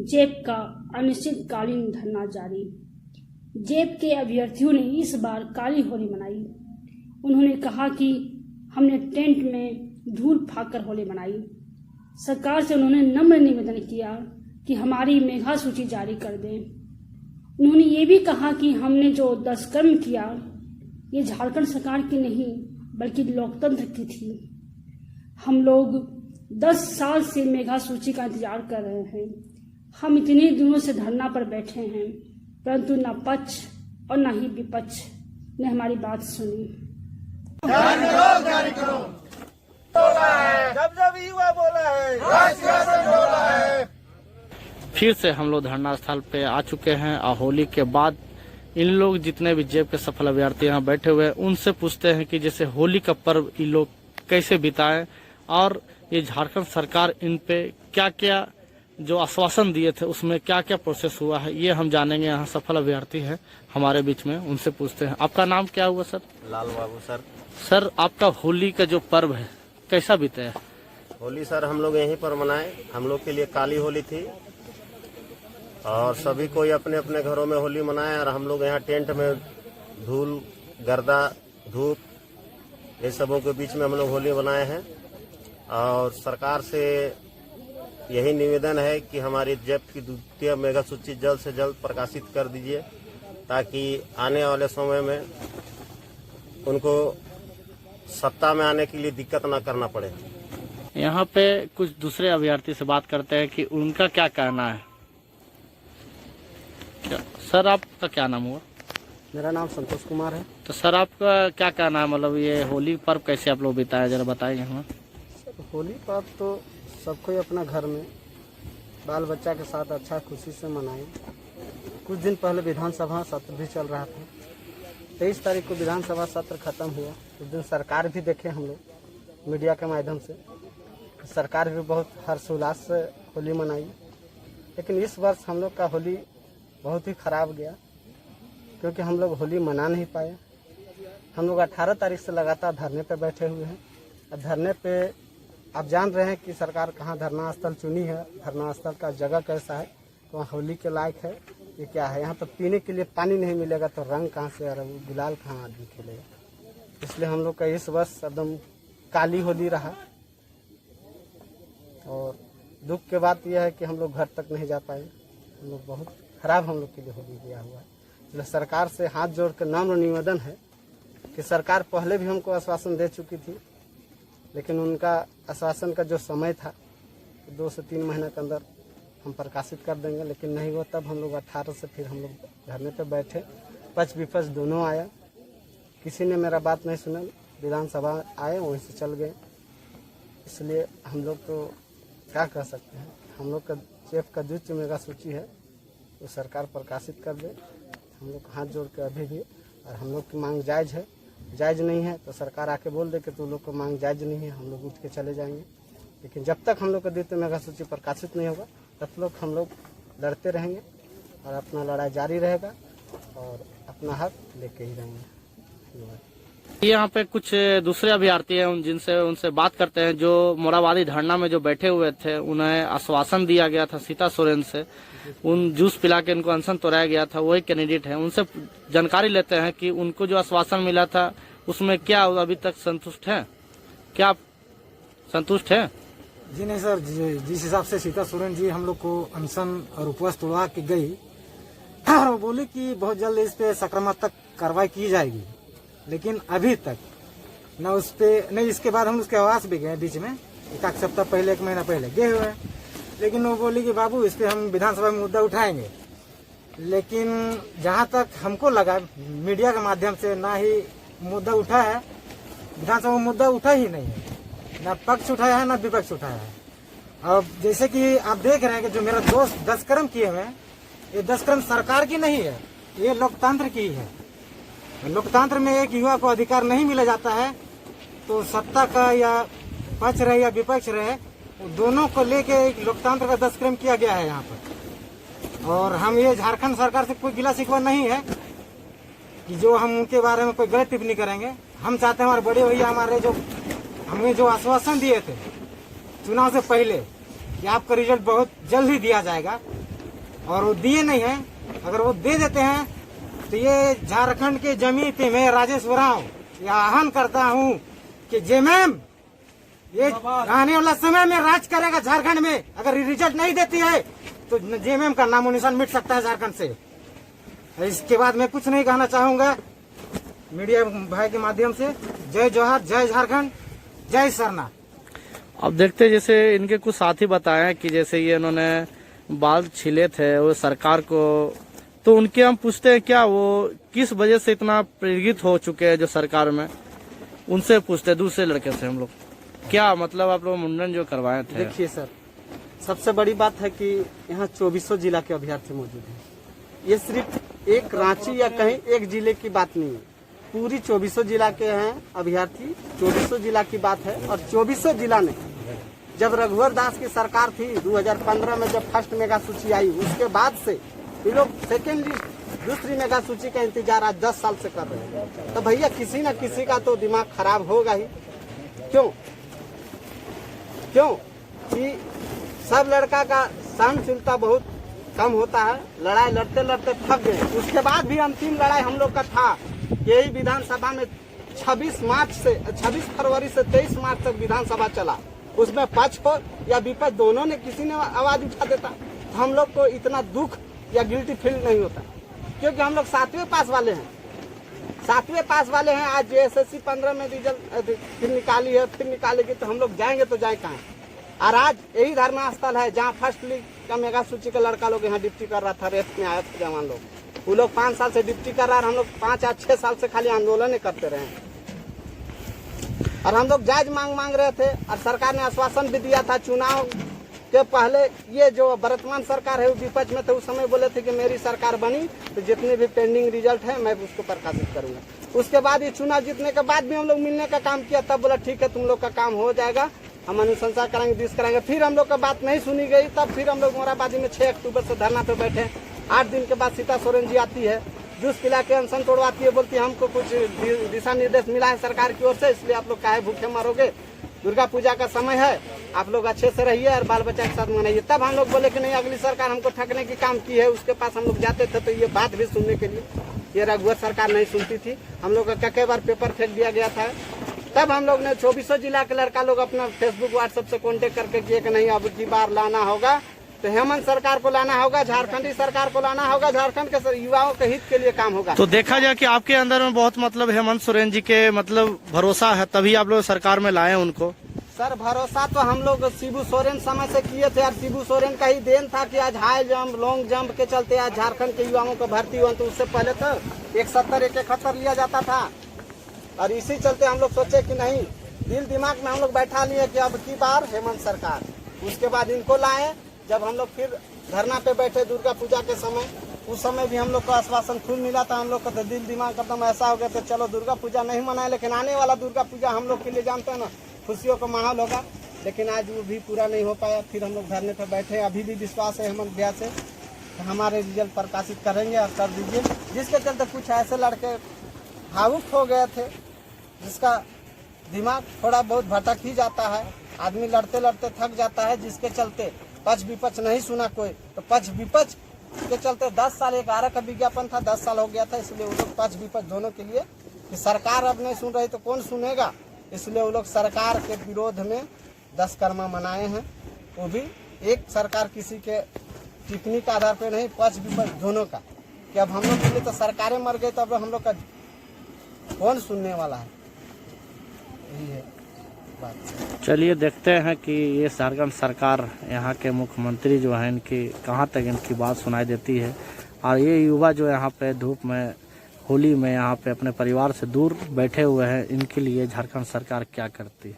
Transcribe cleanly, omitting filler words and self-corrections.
जेप का अनिश्चितकालीन धरना जारी। जेप के अभ्यर्थियों ने इस बार काली होली मनाई। उन्होंने कहा कि हमने टेंट में धूल फाकर होली मनाई। सरकार से उन्होंने नम्र निवेदन किया कि हमारी मेघा सूची जारी कर दें। उन्होंने ये भी कहा कि हमने जो दुष्कर्म किया ये झारखंड सरकार की नहीं बल्कि लोकतंत्र की थी। हम लोग 10 साल से मेघा सूची का इंतजार कर रहे हैं। हम इतने दिनों से धरना पर बैठे हैं, परंतु न पक्ष और न ही विपक्ष ने हमारी बात सुनी। जारी करो। जब युवा बोला है, फिर से हम लोग धरना स्थल पे आ चुके हैं और होली के बाद इन लोग जितने भी जेब के सफल अभ्यर्थी यहाँ बैठे हुए हैं उनसे पूछते हैं कि जैसे होली का पर्व ये लोग कैसे बिताएं और ये झारखंड सरकार इन पे क्या क्या जो आश्वासन दिए थे उसमें क्या क्या प्रोसेस हुआ है, ये हम जानेंगे। यहाँ सफल अभ्यर्थी है हमारे बीच में, उनसे पूछते हैं। आपका नाम क्या हुआ सर? लाल बाबू सर। सर आपका होली का जो पर्व है कैसा बीता है? होली सर हम लोग यहीं पर मनाए। हम लोग के लिए काली होली थी और सभी कोई अपने अपने घरों में होली मनाए और हम लोग यहाँ टेंट में धूल गर्दा धूप ये सबों के बीच में हम लोग होली बनाए हैं। और सरकार से यही निवेदन है कि हमारी जेब की द्वितीय मेगा सूची जल्द से जल्द प्रकाशित कर दीजिए ताकि आने वाले समय में उनको सत्ता में आने के लिए दिक्कत न करना पड़े। यहाँ पे कुछ दूसरे अभ्यर्थी से बात करते हैं कि उनका क्या कहना है। सर आपका क्या नाम हुआ? मेरा नाम संतोष कुमार है। तो सर आपका क्या कहना है, मतलब ये होली पर्व कैसे आप लोग बिताया, जरा बताएंगे हमें। होली पर्व तो सबको अपना घर में बाल बच्चा के साथ अच्छा खुशी से मनाएं। कुछ दिन पहले विधानसभा सत्र भी चल रहा था। 23 तारीख को विधानसभा सत्र खत्म हुआ। उस दिन सरकार भी देखे हम लोग मीडिया के माध्यम से। सरकार भी बहुत हर्षोल्लास से होली मनाई, लेकिन इस वर्ष हम लोग का होली बहुत ही खराब गया क्योंकि हम लोग होली मना नहीं पाए। हम लोग 18 तारीख से लगातार धरने पे बैठे हुए हैं। अब धरने पे आप जान रहे हैं कि सरकार कहाँ धरना स्थल चुनी है, धरना स्थल का जगह कैसा है, तो वहाँ होली के लायक है ये क्या है। यहाँ पर पीने के लिए पानी नहीं मिलेगा तो रंग कहाँ से और गुलाल कहाँ आदमी खेलेगा। इसलिए हम लोग का इस वर्ष एकदम काली होली रहा। और दुख के बात यह है कि हम लोग घर तक नहीं जा पाए। हम लोग बहुत खराब हम लोग के लिए होली गया हुआ है। इसलिए सरकार से हाथ जोड़ कर नम्र निवेदन है कि सरकार पहले भी हमको आश्वासन दे चुकी थी, लेकिन उनका आश्वासन का जो समय था 2 से 3 महीने के अंदर हम प्रकाशित कर देंगे, लेकिन नहीं हुआ। तब हम लोग 18 से फिर हम लोग धरने पे बैठे। पक्ष विपक्ष दोनों आया, किसी ने मेरा बात नहीं सुना। विधानसभा आए वहीं से चल गए। इसलिए हम लोग तो क्या कह सकते हैं। हम लोग का जेब का द्वितीय मेगा सूची है वो सरकार प्रकाशित कर दे। हम लोग हाथ जोड़ के अभी भी, और हम लोग की मांग जायज़ है। जायज़ नहीं है तो सरकार आके बोल दे कि तुम लोग को मांग जायज़ नहीं है, हम लोग उठ के चले जाएंगे। लेकिन जब तक हम लोग का द्वितीय मेगा सूची प्रकाशित नहीं होगा तब तक हम लोग लड़ते रहेंगे और अपना लड़ाई जारी रहेगा और अपना हक लेके ही रहेंगे। यहाँ पे कुछ दूसरे अभ्यर्थी हैं जिनसे उनसे बात करते हैं। जो मोराबादी धरना में जो बैठे हुए थे उन्हें आश्वासन दिया गया था सीता सोरेन से, उन जूस पिला के उनको अनशन तोड़ाया गया था, वही कैंडिडेट है। उनसे जानकारी लेते हैं कि उनको जो आश्वासन मिला था उसमें क्या अभी तक संतुष्ट है? क्या आप संतुष्ट है? जी नहीं सर, जिस हिसाब से सीता सोरेन जी हम लोग को अनशन और उपवास तोड़वा के गई और बोली कि बहुत जल्द इस पे सकारात्मक कार्रवाई की जाएगी, लेकिन अभी तक न उस पे नहीं। इसके बाद हम उसके आवास भी गए बीच में, एक सप्ताह पहले 1 महीना पहले गए हुए हैं, लेकिन वो बोली कि बाबू इस पे हम विधानसभा में मुद्दा उठाएंगे। लेकिन जहाँ तक हमको लगा मीडिया के माध्यम से ना ही मुद्दा उठा है, विधानसभा में मुद्दा उठा ही नहीं है, ना पक्ष उठाया है ना विपक्ष उठाया है। अब जैसे कि आप देख रहे हैं कि जो मेरा दोस्त दुष्कर्म किए हुए हैं, ये दुष्कर्म सरकार की नहीं है, ये लोकतंत्र की है। लोकतंत्र में एक युवा को अधिकार नहीं मिला जाता है तो सत्ता का या पक्ष रहे या विपक्ष रहे, दोनों को लेके एक लोकतंत्र का दुष्कर्म किया गया है यहाँ पर। और हम ये झारखंड सरकार से कोई गिला शिकवा नहीं है कि जो हम उनके बारे में कोई गलत टिप्पणी करेंगे। हम चाहते हैं हमारे बड़े भैया हमारे जो हमें जो आश्वासन दिए थे चुनाव से पहले कि आपका रिजल्ट बहुत जल्द ही दिया जाएगा, और वो दिए नहीं है। अगर वो दे देते हैं तो ये झारखंड के जमीन पे मैं राजेश उरांव यह आह्वान करता हूँ कि जेएमएम ये आने वाला समय में राज करेगा झारखंड में। अगर रिजल्ट नहीं देती है तो जेएमएम का नामो निशान मिट सकता है झारखंड से। इसके बाद मैं कुछ नहीं कहना चाहूंगा। मीडिया भाई के माध्यम से जय जोहार, जय झारखंड, जय सरना। अब देखते हैं, जैसे इनके कुछ साथी बताए कि जैसे ये इन्होंने बाल छिले थे वो सरकार को, तो उनके हम पूछते हैं क्या वो किस वजह से इतना प्रेरित हो चुके हैं जो सरकार में, उनसे पूछते हैं दूसरे लड़के से हम लोग। क्या मतलब आप लोग मुंडन जो करवाए थे? देखिए सर, सबसे बड़ी बात है कि यहाँ 2400 जिला के अभ्यर्थी मौजूद हैं। ये सिर्फ एक रांची या कहीं एक जिले की बात नहीं है, पूरी 2400 जिला के हैं अभ्यर्थी। 2400 जिला की बात है और 2400 जिला ने जब रघुवर दास की सरकार थी 2015 में, जब फर्स्ट मेगा सूची आई, उसके बाद से ये लोग सेकेंड लिस्ट, दूसरी मेगा सूची का इंतजार आज 10 साल से कर रहे हैं। तो भैया किसी न किसी का तो दिमाग खराब होगा ही। क्यों कि सब लड़का का सहनशीलता बहुत कम होता है। लड़ाई लड़ते लड़ते थक गए। उसके बाद भी अंतिम लड़ाई हम लोग का था, यही विधानसभा में 26 फरवरी से 23 मार्च तक विधानसभा चला। उसमें पक्ष हो या विपक्ष दोनों ने किसी ने आवाज उठा देता तो हम लोग को इतना दुख या गिल्टी फील नहीं होता, क्योंकि हम लोग 7वें पास वाले हैं। 7वें पास वाले हैं। आज एसएससी 15 में रिजल्ट फिर निकाली है, फिर निकालेगी तो हम लोग जाएंगे तो जाए कहाँ। और आज यही धरना स्थल है जहाँ फर्स्ट लीग का मेगा सूची का लड़का लोग यहाँ ड्यूटी कर रहा था। रेत में आया था जवान लोग, वो लोग 5 साल से ड्यूटी कर रहा है। हम लोग 5 या 6 साल से खाली आंदोलन करते रहे हैं। और हम लोग जायज मांग रहे थे और सरकार ने आश्वासन भी दिया था। चुनाव के पहले ये जो वर्तमान सरकार है वो विपक्ष में थे, उस समय बोले थे कि मेरी सरकार बनी तो जितने भी पेंडिंग रिजल्ट है मैं उसको प्रकाशित करूंगा। उसके बाद ये चुनाव जीतने के बाद भी हम लोग मिलने का काम किया, तब बोला ठीक है तुम लोग का काम हो जाएगा, हम अनुशंसा कराएंगे, दिस कराएंगे। फिर हम लोग का बात नहीं सुनी गई। तब फिर हम लोग मोराबादी में 6 अक्टूबर से धरना पे बैठे। 8 दिन के बाद सीता सोरेन जी आती है, जूस पिला के अनशन तोड़वाती है, बोलती है हमको कुछ दिशा निर्देश मिला है सरकार की ओर से, इसलिए आप लोग काहे भूखे मरोगे, दुर्गा पूजा का समय है, आप लोग अच्छे से रहिए और बाल बच्चा के साथ मनाइए। तब हम लोग बोले कि नहीं, अगली सरकार हमको ठगने की काम की है। उसके पास हम लोग जाते थे तो ये बात भी सुनने के लिए ये रघुवर सरकार नहीं सुनती थी। हम लोग का कई बार पेपर फेंक दिया गया था। तब हम लोग ने 2400 जिला के लड़का लोग अपना फेसबुक व्हाट्सएप से कॉन्टेक्ट करके किए कि नहीं अब की बार लाना होगा तो हेमंत सरकार को लाना होगा, झारखंडी सरकार को लाना होगा, झारखंड के युवाओं के हित के लिए काम होगा। तो देखा जाए कि आपके अंदर में बहुत मतलब हेमंत सोरेन जी के मतलब भरोसा है, तभी आप लोग सरकार में लाए उनको। सर भरोसा तो हम लोग शिबू सोरेन समय से किए थे और शिबू सोरेन का ही देन था कि आज हाई जंप लॉन्ग जंप के चलते आज झारखंड के युवाओं को भर्ती हुआ। तो उससे पहले तो 170 171 लिया जाता था और इसी चलते हम लोग सोचे कि नहीं, दिल दिमाग में हम लोग बैठा लिए कि अब की बार हेमंत सरकार। उसके बाद इनको लाए। जब हम लोग फिर धरना पे बैठे दुर्गा पूजा के समय, उस समय भी हम लोग को आश्वासन फूल मिला था। हम लोग का दिल दिमाग एकदम ऐसा हो गया था चलो दुर्गा पूजा नहीं मनाए, लेकिन आने वाला दुर्गा पूजा हम लोग के लिए जानते हैं ना खुशियों का माहौल होगा। लेकिन आज वो भी पूरा नहीं हो पाया। फिर हम लोग धरने पे बैठे। अभी भी विश्वास है हेमंत भैया से हमारे रिजल्ट प्रकाशित करेंगे और कर दीजिए। जिसके चलते कुछ ऐसे लड़के भावुक हो गए थे जिसका दिमाग थोड़ा बहुत भटक ही जाता है। आदमी लड़ते लड़ते थक जाता है, जिसके चलते पक्ष विपक्ष नहीं सुना कोई। तो पक्ष विपक्ष के चलते 10 साल 11 का विज्ञापन था, 10 साल हो गया था। इसलिए वो लोग पक्ष विपक्ष दोनों के लिए कि सरकार अब नहीं सुन रही तो कौन सुनेगा, इसलिए वो लोग सरकार के विरोध में 10 कर्मा मनाए हैं। वो भी एक सरकार किसी के टिप्पणी के आधार पर नहीं, पक्ष विपक्ष दोनों का, कि अब हम लोग के लिए तो सरकारें मर गई तो अब हम लोग का कौन सुनने वाला है। यही है बात। चलिए देखते हैं कि ये झारखंड सरकार, यहाँ के मुख्यमंत्री जो हैं इनकी कहाँ तक इनकी बात सुनाई देती है, और ये युवा जो यहाँ पे धूप में होली में यहाँ पे अपने परिवार से दूर बैठे हुए हैं, इनके लिए झारखंड सरकार क्या करती है।